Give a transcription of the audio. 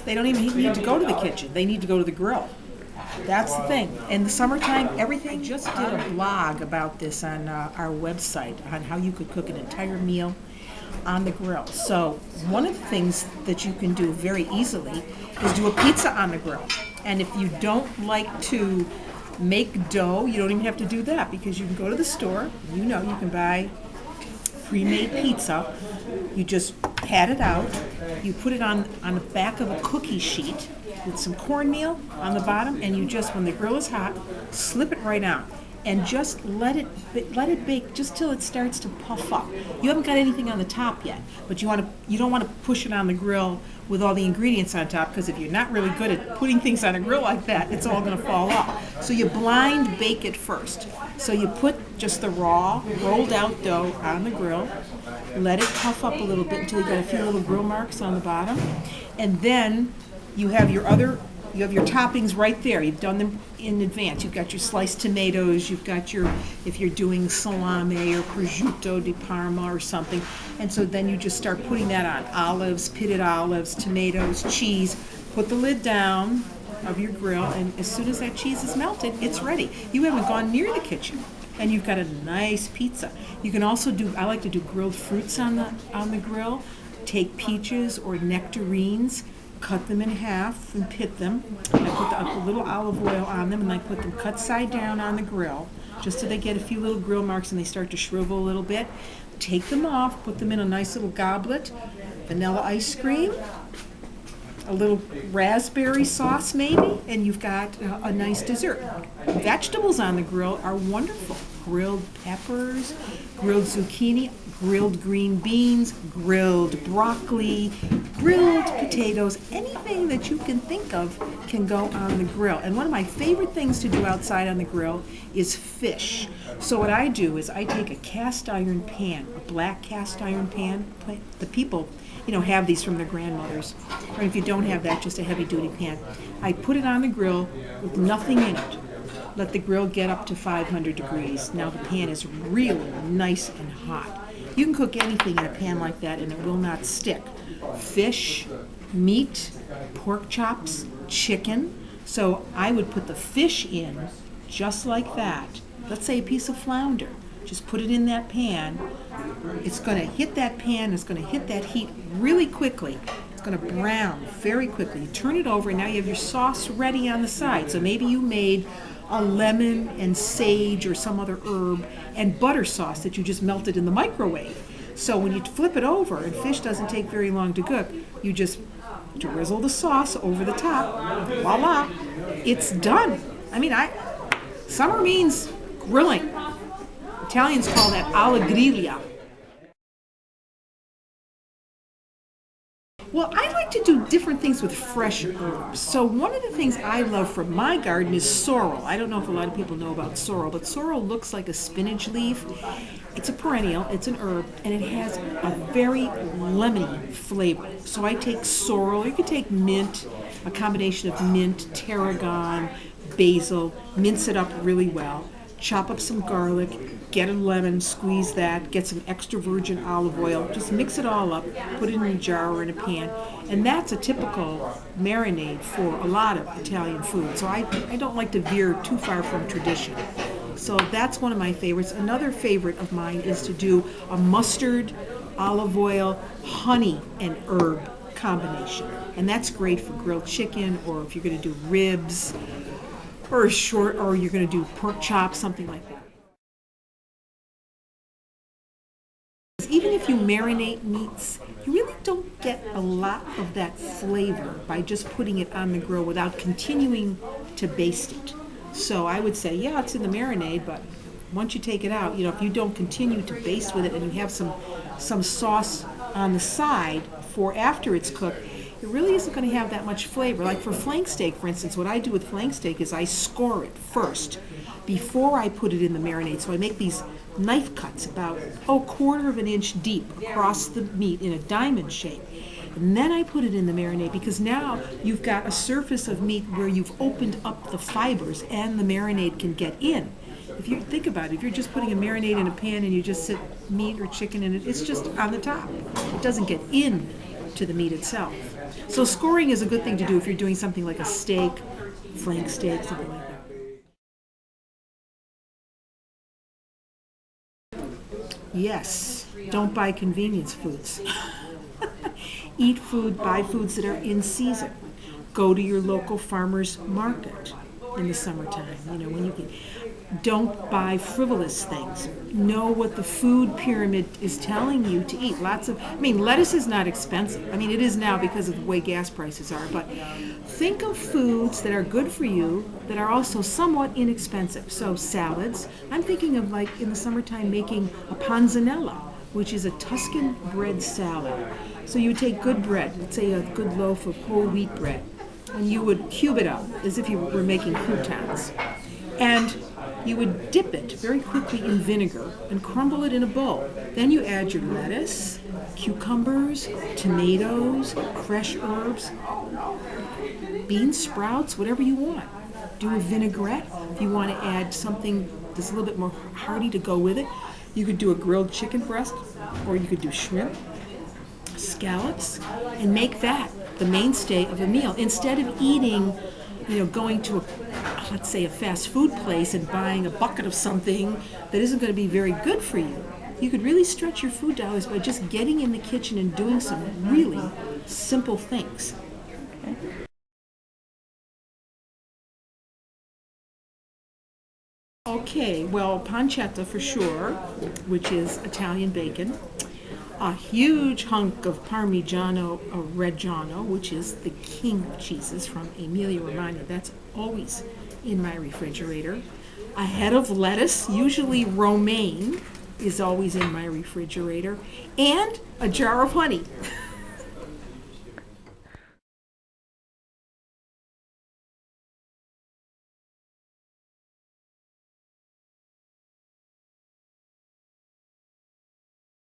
They don't even need to go to the kitchen. They need to go to the grill. That's the thing. In the summertime, everything. I just did a blog about this on our website on how you could cook an entire meal on the grill. So one of the things that you can do very easily is do a pizza on the grill. And if you don't like to make dough, you don't even have to do that, because you can go to the store. You can buy pre-made pizza. You just pat it out. You put it on the back of a cookie sheet with some cornmeal on the bottom, and you just, when the grill is hot, slip it right on. And just let it bake just till it starts to puff up. You haven't got anything on the top yet, but you don't want to push it on the grill with all the ingredients on top, because if you're not really good at putting things on a grill like that, it's all going to fall off. So you blind bake it first. So you put just the raw, rolled out dough on the grill, let it puff up a little bit until you got a few little grill marks on the bottom, and then you have your toppings right there. You've done them in advance. You've got your sliced tomatoes, you've got your, if you're doing salami or prosciutto di Parma or something. And so then you just start putting that on. Olives, pitted olives, tomatoes, cheese. Put the lid down of your grill, and as soon as that cheese is melted, it's ready. You haven't gone near the kitchen, and you've got a nice pizza. You can also do, I like to do grilled fruits on the grill. Take peaches or nectarines, cut them in half and pit them. I put a little olive oil on them, and I put them cut side down on the grill, just so they get a few little grill marks and they start to shrivel a little bit. Take them off, put them in a nice little goblet, vanilla ice cream, a little raspberry sauce maybe, and you've got a nice dessert. Vegetables on the grill are wonderful. Grilled peppers, grilled zucchini, grilled green beans, grilled broccoli, grilled potatoes, anything that you can think of can go on the grill. And one of my favorite things to do outside on the grill is fish. So what I do is I take a cast iron pan, a black cast iron pan. The people, have these from their grandmothers. Or if you don't have that, just a heavy duty pan. I put it on the grill with nothing in it. Let the grill get up to 500 degrees. Now the pan is really nice and hot. You can cook anything in a pan like that and it will not stick. Fish, meat, pork chops, chicken. So I would put the fish in just like that. Let's say a piece of flounder. Just put it in that pan. It's going to hit that pan. It's going to hit that heat really quickly. It's going to brown very quickly. You turn it over, and now you have your sauce ready on the side. So maybe you made a lemon and sage or some other herb and butter sauce that you just melted in the microwave. So when you flip it over, and fish doesn't take very long to cook, you just drizzle the sauce over the top. Voila, it's done. Summer means grilling. Italians call that alla griglia. Well, I like to do different things with fresh herbs. So one of the things I love from my garden is sorrel. I don't know if a lot of people know about sorrel, but sorrel looks like a spinach leaf. It's a perennial, it's an herb, and it has a very lemony flavor. So I take sorrel, you can take mint, a combination of mint, tarragon, basil, mince it up really well, chop up some garlic, get a lemon, squeeze that, get some extra virgin olive oil, just mix it all up, put it in a jar or in a pan, and that's a typical marinade for a lot of Italian food. So I don't like to veer too far from tradition. So that's one of my favorites. Another favorite of mine is to do a mustard, olive oil, honey, and herb combination. And that's great for grilled chicken, or if you're going to do ribs, or you're going to do pork chops, something like that. Even if you marinate meats, you really don't get a lot of that flavor by just putting it on the grill without continuing to baste it. So I would say, yeah, it's in the marinade, but once you take it out, if you don't continue to baste with it and you have some sauce on the side for after it's cooked, it really isn't going to have that much flavor. Like for flank steak, for instance, what I do with flank steak is I score it first before I put it in the marinade. So I make these knife cuts about quarter of an inch deep across the meat in a diamond shape. And then I put it in the marinade, because now you've got a surface of meat where you've opened up the fibers and the marinade can get in. If you think about it, if you're just putting a marinade in a pan and you just sit meat or chicken in it, it's just on the top. It doesn't get in to the meat itself. So scoring is a good thing to do if you're doing something like a steak, flank steak, something like that. Yes, don't buy convenience foods. Eat food, buy foods that are in season. Go to your local farmer's market in the summertime, when you can. Don't buy frivolous things. Know what the food pyramid is telling you to eat. Lettuce is not expensive. It is now because of the way gas prices are, but think of foods that are good for you that are also somewhat inexpensive. So salads, I'm thinking of in the summertime making a panzanella, which is a Tuscan bread salad. So you would take good bread, let's say a good loaf of whole wheat bread, and you would cube it up as if you were making croutons. And you would dip it very quickly in vinegar and crumble it in a bowl. Then you add your lettuce, cucumbers, tomatoes, fresh herbs, bean sprouts, whatever you want. Do a vinaigrette. If you want to add something that's a little bit more hearty to go with it, you could do a grilled chicken breast, or you could do shrimp, scallops, and make that the mainstay of a meal. Instead of eating, going to let's say a fast food place and buying a bucket of something that isn't going to be very good for you. You could really stretch your food dollars by just getting in the kitchen and doing some really simple things. Okay, well, pancetta for sure, which is Italian bacon. A huge hunk of Parmigiano Reggiano, which is the king of cheeses from Emilia Romagna. That's always in my refrigerator. A head of lettuce, usually romaine, is always in my refrigerator. And a jar of honey.